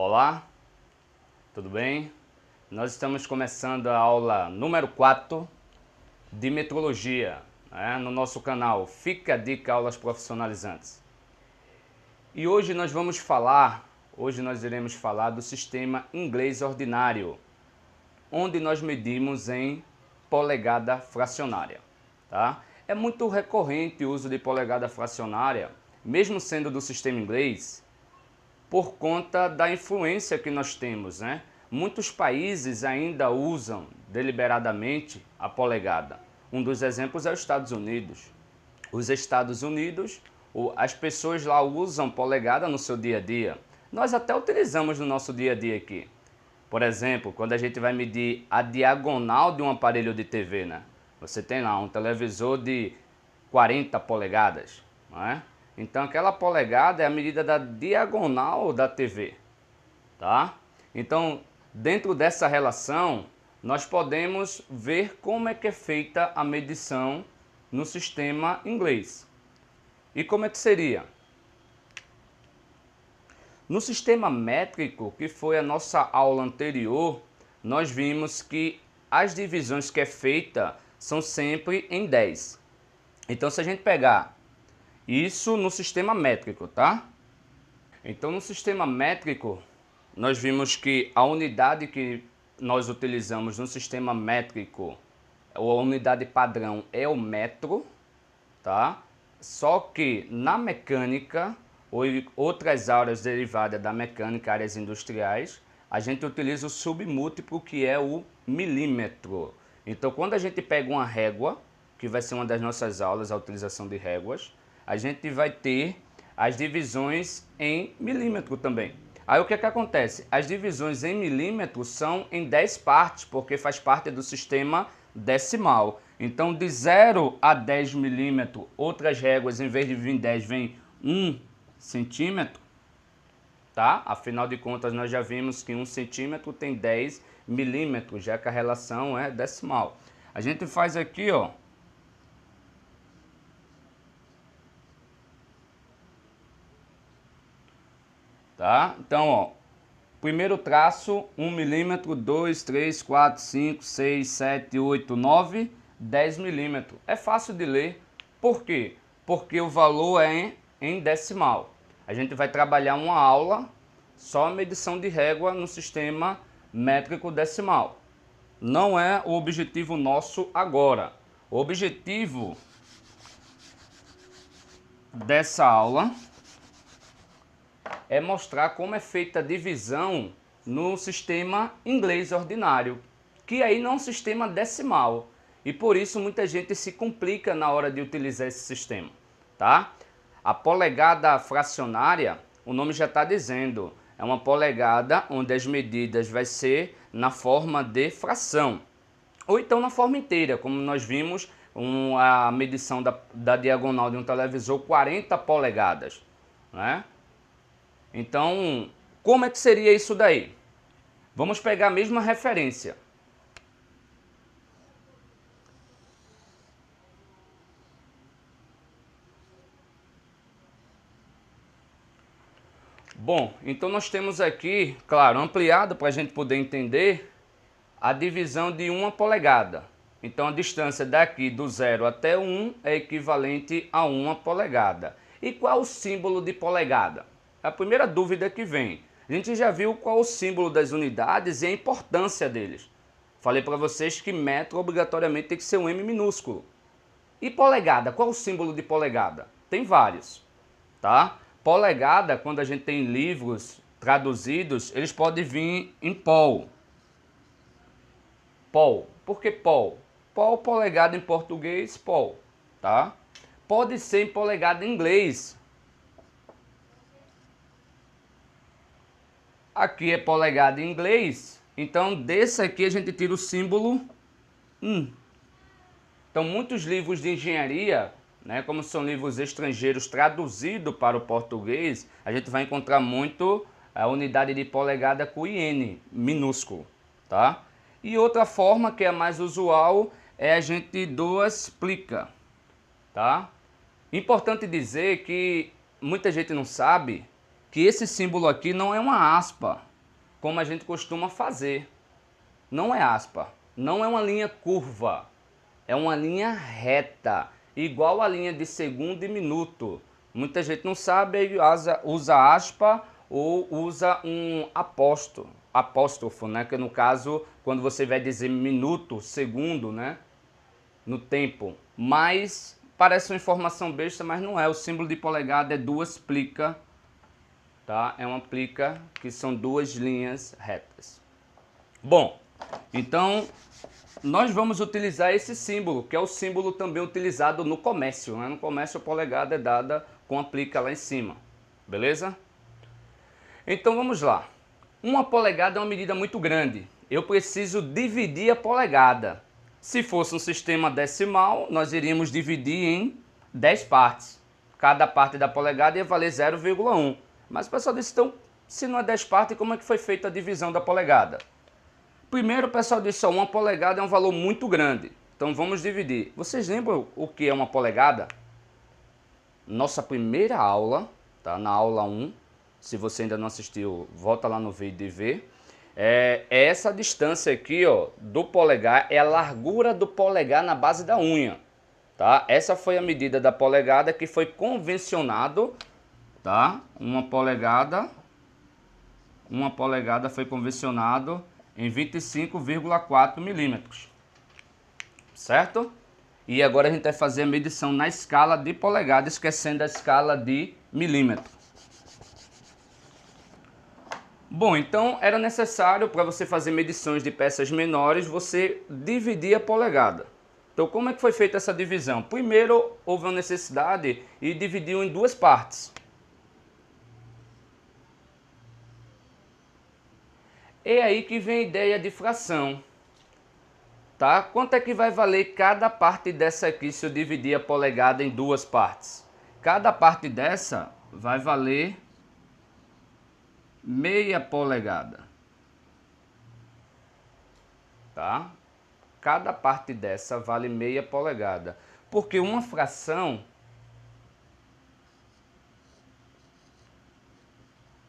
Olá, tudo bem? Nós estamos começando a aula número 4 de metrologia, no nosso canal Fica a Dica Aulas Profissionalizantes. E hoje nós iremos falar do sistema inglês ordinário, onde nós medimos em polegada fracionária. Tá? É muito recorrente o uso de polegada fracionária, mesmo sendo do sistema inglês, por conta da influência que nós temos, né? Muitos países ainda usam deliberadamente a polegada. Um dos exemplos é os Estados Unidos. Os Estados Unidos, as pessoas lá usam polegada no seu dia a dia. Nós até utilizamos no nosso dia a dia aqui. Por exemplo, quando a gente vai medir a diagonal de um aparelho de TV, né? Você tem lá um televisor de 40 polegadas, não é? Então aquela polegada é a medida da diagonal da TV, tá? Então, dentro dessa relação, nós podemos ver como é que é feita a medição no sistema inglês. E como é que seria? No sistema métrico, que foi a nossa aula anterior, nós vimos que as divisões que é feita são sempre em 10. Então, se a gente pegar isso no sistema métrico, tá? Então, no sistema métrico, nós vimos que a unidade que nós utilizamos no sistema métrico, ou a unidade padrão, é o metro, tá? Só que na mecânica, ou outras áreas derivadas da mecânica, áreas industriais, a gente utiliza o submúltiplo, que é o milímetro. Então, quando a gente pega uma régua, que vai ser uma das nossas aulas, a utilização de réguas, a gente vai ter as divisões em milímetro também. Aí o que acontece? As divisões em milímetro são em 10 partes, porque faz parte do sistema decimal. Então, de 0 a 10 milímetros, outras réguas, em vez de vir 10, vem 1 centímetro. Tá? Afinal de contas, nós já vimos que 1 centímetro tem 10 milímetros, já que a relação é decimal. A gente faz aqui, ó. Tá? Então, ó, primeiro traço, 1 milímetro, 2, 3, 4, 5, 6, 7, 8, 9, 10 milímetros. É fácil de ler. Por quê? Porque o valor é em decimal. A gente vai trabalhar uma aula só medição de régua no sistema métrico decimal. Não é o objetivo nosso agora. O objetivo dessa aula é mostrar como é feita a divisão no sistema inglês ordinário, que aí não é um sistema decimal, e por isso muita gente se complica na hora de utilizar esse sistema, tá? A polegada fracionária, o nome já está dizendo, é uma polegada onde as medidas vai ser na forma de fração, ou então na forma inteira, como nós vimos a medição da diagonal de um televisor, 40 polegadas, né? Então, como é que seria isso daí? Vamos pegar a mesma referência. Bom, então nós temos aqui, claro, ampliado para a gente poder entender a divisão de 1 polegada. Então a distância daqui do 0 até 1 é equivalente a 1 polegada. E qual o símbolo de polegada? A primeira dúvida que vem. A gente já viu qual o símbolo das unidades e a importância deles. Falei para vocês que metro obrigatoriamente tem que ser um M minúsculo. E polegada? Qual o símbolo de polegada? Tem vários, tá? Polegada, quando a gente tem livros traduzidos, eles podem vir em pol. Pol. Por que pol? Pol, polegada em português, pol, tá? Pode ser em polegada em inglês. Aqui é polegada em inglês, então desse aqui a gente tira o símbolo 1. Então muitos livros de engenharia, né, como são livros estrangeiros traduzidos para o português, a gente vai encontrar muito a unidade de polegada com IN, minúsculo, tá? E outra forma que é mais usual é a gente duas plica, tá? Importante dizer que muita gente não sabe que esse símbolo aqui não é uma aspa, como a gente costuma fazer. Não é aspa, não é uma linha curva, é uma linha reta, igual a linha de segundo e minuto. Muita gente não sabe e usa aspa ou usa um apóstrofo, né? Que no caso, quando você vai dizer minuto, segundo, né? No tempo. Mas parece uma informação besta, mas não é. O símbolo de polegada é duas plica, tá? É uma plica que são duas linhas retas. Bom, então nós vamos utilizar esse símbolo, que é o símbolo também utilizado no comércio, né? No comércio a polegada é dada com a plica lá em cima, beleza? Então vamos lá. Uma polegada é uma medida muito grande. Eu preciso dividir a polegada. Se fosse um sistema decimal, nós iríamos dividir em 10 partes. Cada parte da polegada ia valer 0,1. Mas o pessoal disse, então, se não é 10 partes, como é que foi feita a divisão da polegada? Primeiro o pessoal disse, ó, uma polegada é um valor muito grande. Então vamos dividir. Vocês lembram o que é uma polegada? Nossa primeira aula, tá? Na aula 1, se você ainda não assistiu, volta lá no vídeo e vê. É essa distância aqui, ó, do polegar, é a largura do polegar na base da unha, tá? Essa foi a medida da polegada que foi convencionado, tá? Uma polegada foi convencionado em 25,4 milímetros, certo? E agora a gente vai fazer a medição na escala de polegada, esquecendo a escala de milímetro. Bom, então era necessário para você fazer medições de peças menores, você dividir a polegada. Então como é que foi feita essa divisão? Primeiro houve uma necessidade e dividiu em duas partes. É aí que vem a ideia de fração. Tá? Quanto é que vai valer cada parte dessa aqui se eu dividir a polegada em duas partes? Cada parte dessa vai valer meia polegada. Tá? Cada parte dessa vale meia polegada. Porque uma fração,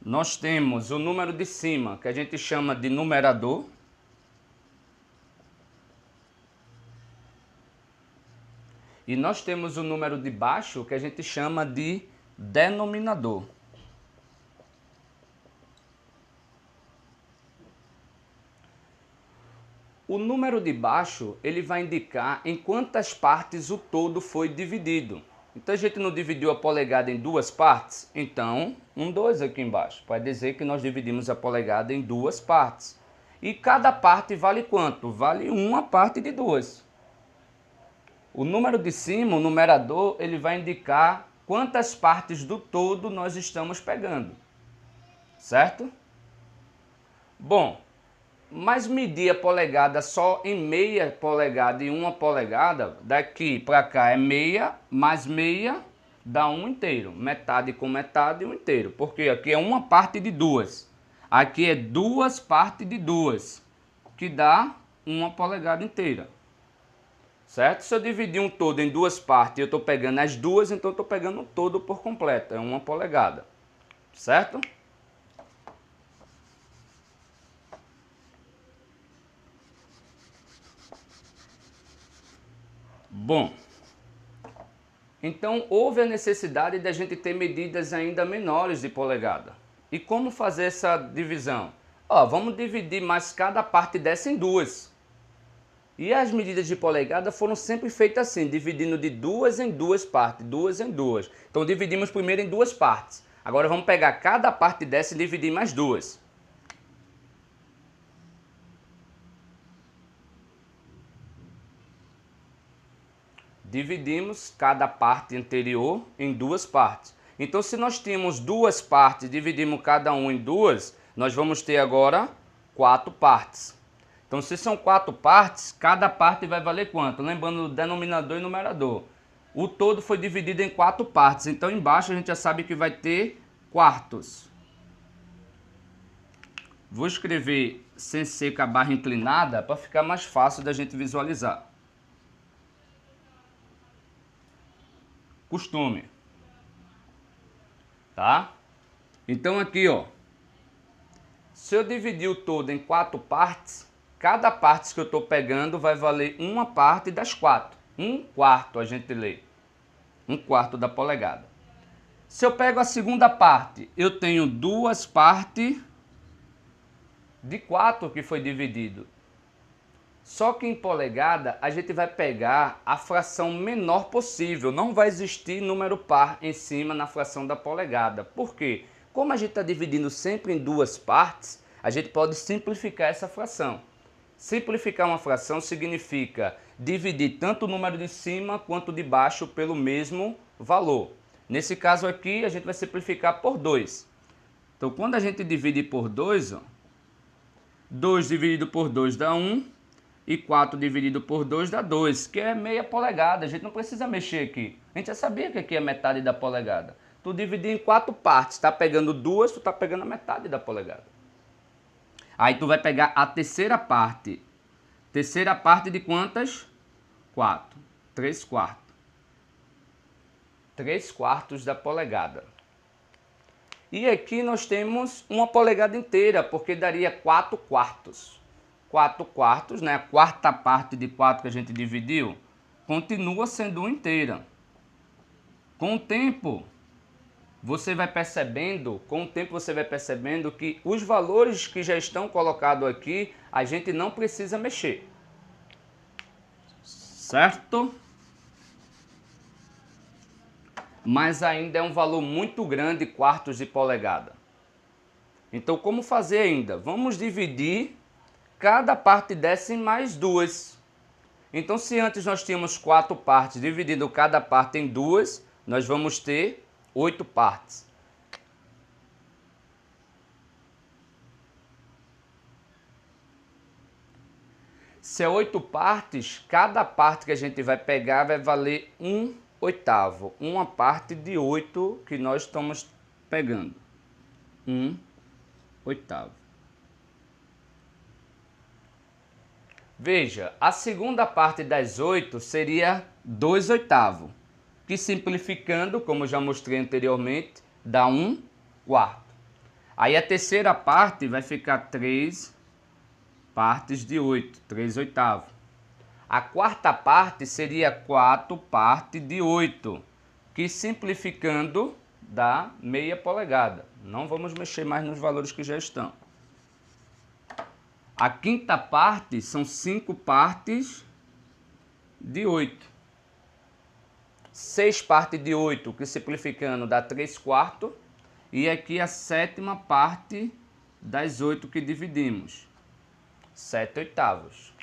nós temos o número de cima, que a gente chama de numerador. E nós temos o número de baixo, que a gente chama de denominador. O número de baixo, ele vai indicar em quantas partes o todo foi dividido. Então a gente não dividiu a polegada em duas partes? Então, 2 aqui embaixo. Pode dizer que nós dividimos a polegada em duas partes. E cada parte vale quanto? Vale uma parte de duas. O número de cima, o numerador, ele vai indicar quantas partes do todo nós estamos pegando. Certo? Bom, mas medir a polegada só em meia polegada e uma polegada, daqui para cá é meia, mais meia dá um inteiro. Metade com metade e um inteiro. Porque aqui é uma parte de duas. Aqui é duas partes de duas, que dá uma polegada inteira. Certo? Se eu dividir um todo em duas partes e eu estou pegando as duas, então eu estou pegando o todo por completo. É uma polegada. Certo? Bom, então houve a necessidade de a gente ter medidas ainda menores de polegada. E como fazer essa divisão? Ó, vamos dividir mais cada parte dessa em duas. E as medidas de polegada foram sempre feitas assim, dividindo de duas em duas partes, duas em duas. Então dividimos primeiro em duas partes. Agora vamos pegar cada parte dessa e dividir mais duas. Dividimos cada parte anterior em duas partes. Então se nós tínhamos duas partes, dividimos cada um em duas, nós vamos ter agora 4 partes. Então, se são 4 partes, cada parte vai valer quanto? Lembrando do denominador e numerador. O todo foi dividido em 4 partes. Então, embaixo a gente já sabe que vai ter quartos. Vou escrever sem ser com a barra inclinada para ficar mais fácil da gente visualizar. Costume. Tá? Então, aqui, ó. Se eu dividir o todo em 4 partes, cada parte que eu estou pegando vai valer uma parte das 4. 1/4 a gente lê. 1/4 da polegada. Se eu pego a segunda parte, eu tenho 2 partes de 4 que foi dividido. Só que em polegada a gente vai pegar a fração menor possível. Não vai existir número par em cima na fração da polegada. Por quê? Como a gente está dividindo sempre em 2 partes, a gente pode simplificar essa fração. Simplificar uma fração significa dividir tanto o número de cima quanto de baixo pelo mesmo valor. Nesse caso aqui, a gente vai simplificar por 2. Então, quando a gente divide por 2, 2 dividido por 2 dá 1, e 4 dividido por 2 dá 2, que é meia polegada. A gente não precisa mexer aqui. A gente já sabia que aqui é metade da polegada. Tu dividir em 4 partes, está pegando 2, tu está pegando a metade da polegada. Aí tu vai pegar a terceira parte. Terceira parte de quantas? 4. 3/4. 3/4 da polegada. E aqui nós temos uma polegada inteira, porque daria 4/4. 4/4, né? A quarta parte de 4 que a gente dividiu, continua sendo uma inteira. Com o tempo, você vai percebendo que os valores que já estão colocados aqui, a gente não precisa mexer. Certo? Mas ainda é um valor muito grande, quartos de polegada. Então, como fazer ainda? Vamos dividir cada parte dessa em mais 2. Então, se antes nós tínhamos 4 partes, dividindo cada parte em 2, nós vamos ter 8 partes. Se é 8 partes, cada parte que a gente vai pegar vai valer 1/8. Uma parte de 8 que nós estamos pegando. 1/8. Veja, a segunda parte das 8 seria 2/8, que simplificando, como já mostrei anteriormente, dá 1/4. Aí a terceira parte vai ficar 3 partes de 8, 3/8. A quarta parte seria 4 partes de 8, que simplificando dá meia polegada. Não vamos mexer mais nos valores que já estão. A quinta parte são 5 partes de 8. 6 partes de 8, que simplificando dá 3/4. E aqui a sétima parte das 8 que dividimos. 7/8.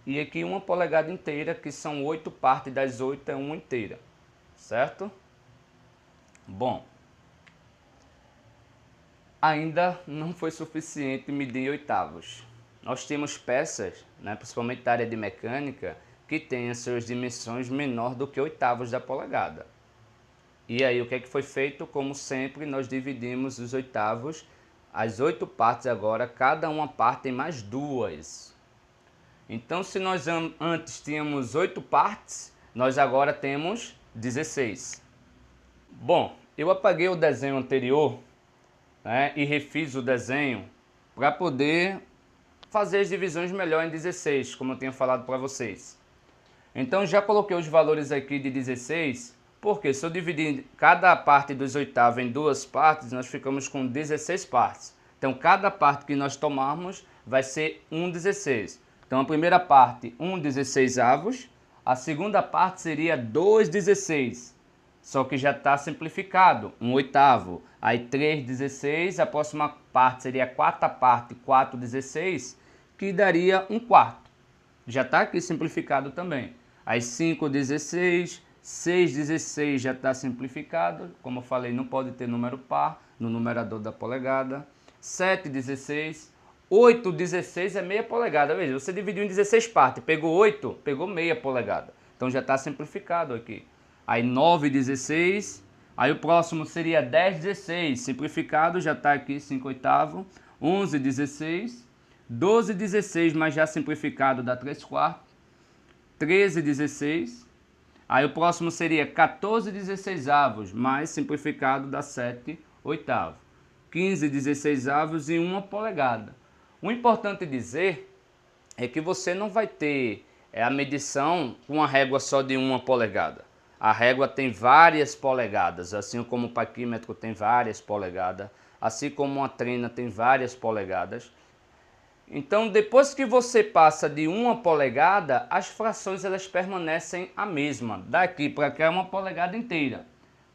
E aqui uma polegada inteira, que são 8 partes das 8, é uma inteira. Certo? Bom. Ainda não foi suficiente medir oitavos. Nós temos peças, né, principalmente da área de mecânica, que têm as suas dimensões menor do que oitavos da polegada. E aí o que é que foi feito? Como sempre, nós dividimos os oitavos, as 8 partes agora, cada uma parte tem mais 2. Então, se nós antes tínhamos 8 partes, nós agora temos 16. Bom, eu apaguei o desenho anterior, né, e refiz o desenho para poder fazer as divisões melhor em 16, como eu tinha falado para vocês. Então já coloquei os valores aqui de 16, porque se eu dividir cada parte dos oitavos em 2 partes, nós ficamos com 16 partes. Então cada parte que nós tomarmos vai ser 1/16. Então a primeira parte 1/16avos, a segunda parte seria 2/16. Só que já está simplificado, 1/8. Aí 3/16, a próxima parte seria a quarta parte, 4/16, que daria 1/4. Já está aqui simplificado também. Aí 5/16, 6/16 já está simplificado. Como eu falei, não pode ter número par no numerador da polegada. 7/16, 8/16 é meia polegada. Veja, você dividiu em 16 partes, pegou 8, pegou meia polegada. Então já está simplificado aqui. Aí 9/16, aí o próximo seria 10/16, simplificado, já está aqui 5/8, 11/16, 12/16, mas já simplificado dá 3/4, 13/16, aí o próximo seria 14/16avos, mais simplificado dá 7/8. 15/16 e 1 polegada. O importante dizer é que você não vai ter a medição com uma régua só de 1 polegada. A régua tem várias polegadas, assim como o paquímetro tem várias polegadas, assim como uma trena tem várias polegadas. Então, depois que você passa de 1 polegada, as frações elas permanecem a mesma. Daqui para cá é 1 polegada inteira.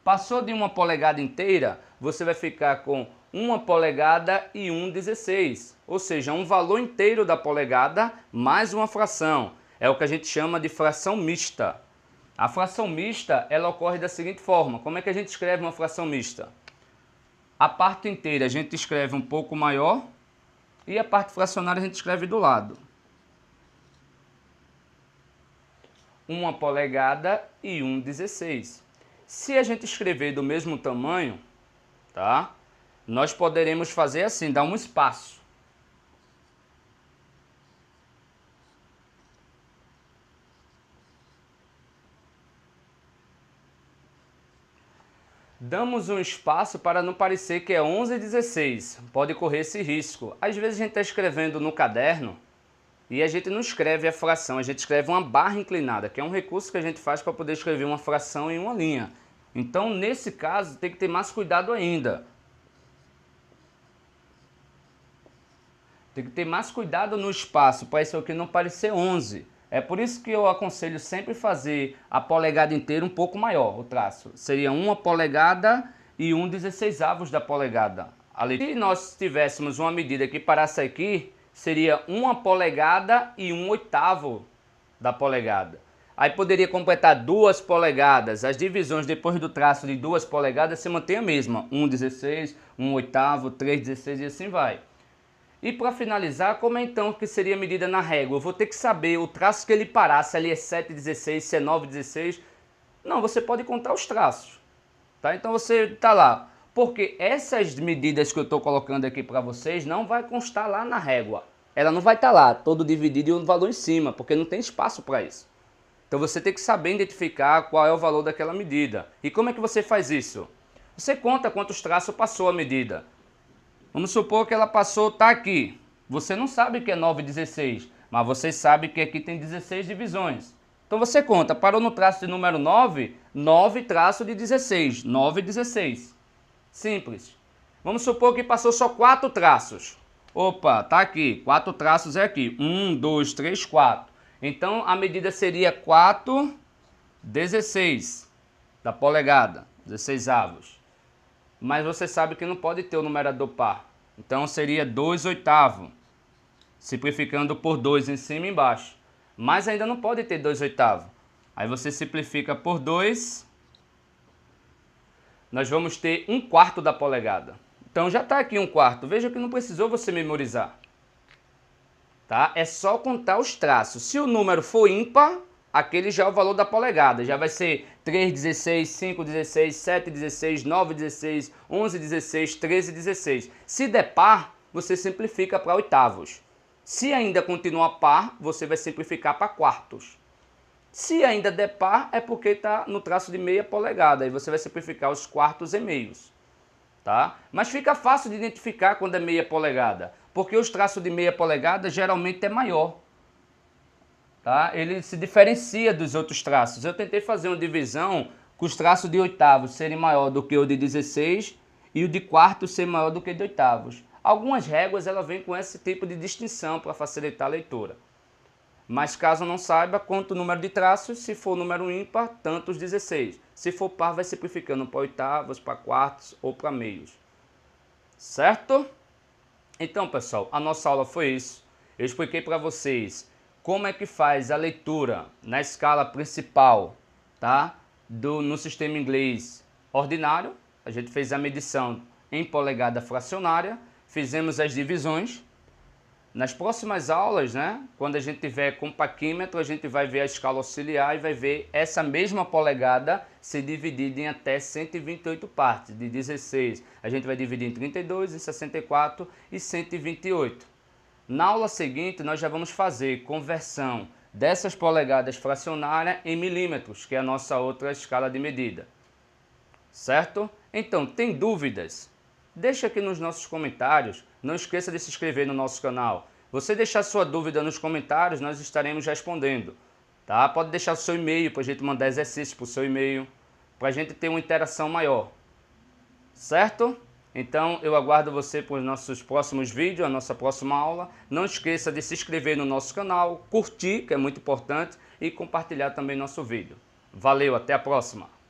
Passou de 1 polegada inteira, você vai ficar com 1 polegada e 1/16. Ou seja, um valor inteiro da polegada mais uma fração. É o que a gente chama de fração mista. A fração mista ela ocorre da seguinte forma. Como é que a gente escreve uma fração mista? A parte inteira a gente escreve um pouco maior e a parte fracionária a gente escreve do lado. 1 polegada e 1/16. Se a gente escrever do mesmo tamanho, tá? Nós poderemos fazer assim, dar um espaço. Damos um espaço para não parecer que é 11/16. Pode correr esse risco. Às vezes a gente está escrevendo no caderno e a gente não escreve a fração, a gente escreve uma barra inclinada, que é um recurso que a gente faz para poder escrever uma fração em uma linha. Então, nesse caso, tem que ter mais cuidado ainda. Tem que ter mais cuidado no espaço, para isso aqui não parecer 11. É por isso que eu aconselho sempre fazer a polegada inteira um pouco maior, o traço. Seria 1 polegada e 1/16 da polegada. Se nós tivéssemos uma medida que parasse aqui, seria 1 polegada e 1/8 da polegada. Aí poderia completar 2 polegadas. As divisões depois do traço de 2 polegadas se mantém a mesma. 1/16, 1/8, 3/16 e assim vai. E para finalizar, como é então que seria a medida na régua? Eu vou ter que saber o traço que ele parar, se ali é 7/16, se é 9/16. Não, você pode contar os traços. Tá? Então você está lá. Porque essas medidas que eu estou colocando aqui para vocês não vai constar lá na régua. Ela não vai estar lá, todo dividido e um valor em cima, porque não tem espaço para isso. Então você tem que saber identificar qual é o valor daquela medida. E como é que você faz isso? Você conta quantos traços passou a medida. Vamos supor que ela passou, está aqui. Você não sabe que é 9/16, mas você sabe que aqui tem 16 divisões. Então você conta, parou no traço de número 9, 9 traço de 16, 9/16. Simples. Vamos supor que passou só 4 traços. Opa, tá aqui, 4 traços é aqui. 1, 2, 3, 4. Então a medida seria 4/16 da polegada, 16 avos. Mas você sabe que não pode ter o numerador par. Então seria 2/8, simplificando por 2 em cima e embaixo. Mas ainda não pode ter 2/8. Aí você simplifica por 2. Nós vamos ter 1/4 da polegada. Então já está aqui 1/4. Veja que não precisou você memorizar. Tá? É só contar os traços. Se o número for ímpar, aquele já é o valor da polegada. Já vai ser 3/16, 5/16, 7/16, 9/16, 11/16, 13/16. Se der par, você simplifica para oitavos. Se ainda continuar par, você vai simplificar para quartos. Se ainda der par, é porque está no traço de meia polegada. Aí você vai simplificar os quartos em meios. Tá? Mas fica fácil de identificar quando é meia polegada, porque os traços de meia polegada geralmente é maior. Tá? Ele se diferencia dos outros traços. Eu tentei fazer uma divisão com os traços de oitavos serem maior do que o de 16 e o de quartos ser maior do que o de oitavos. Algumas réguas ela vem com esse tipo de distinção para facilitar a leitura. Mas caso não saiba, conta o número de traços, se for número ímpar, tanto os 16. Se for par, vai simplificando para oitavos, para quartos ou para meios. Certo? Então, pessoal, a nossa aula foi isso. Eu expliquei para vocês como é que faz a leitura na escala principal, tá? No sistema inglês ordinário. A gente fez a medição em polegada fracionária, fizemos as divisões. Nas próximas aulas, né, quando a gente tiver com paquímetro, a gente vai ver a escala auxiliar e vai ver essa mesma polegada ser dividida em até 128 partes, de 16. A gente vai dividir em 32, em 64 e 128. Na aula seguinte, nós já vamos fazer conversão dessas polegadas fracionárias em milímetros, que é a nossa outra escala de medida. Certo? Então, tem dúvidas? Deixa aqui nos nossos comentários. Não esqueça de se inscrever no nosso canal. Você deixar sua dúvida nos comentários, nós estaremos respondendo. Tá? Pode deixar o seu e-mail para a gente mandar exercícios para o seu e-mail, para a gente ter uma interação maior. Certo? Então eu aguardo você para os nossos próximos vídeos, a nossa próxima aula. Não esqueça de se inscrever no nosso canal, curtir, que é muito importante, e compartilhar também nosso vídeo. Valeu, até a próxima!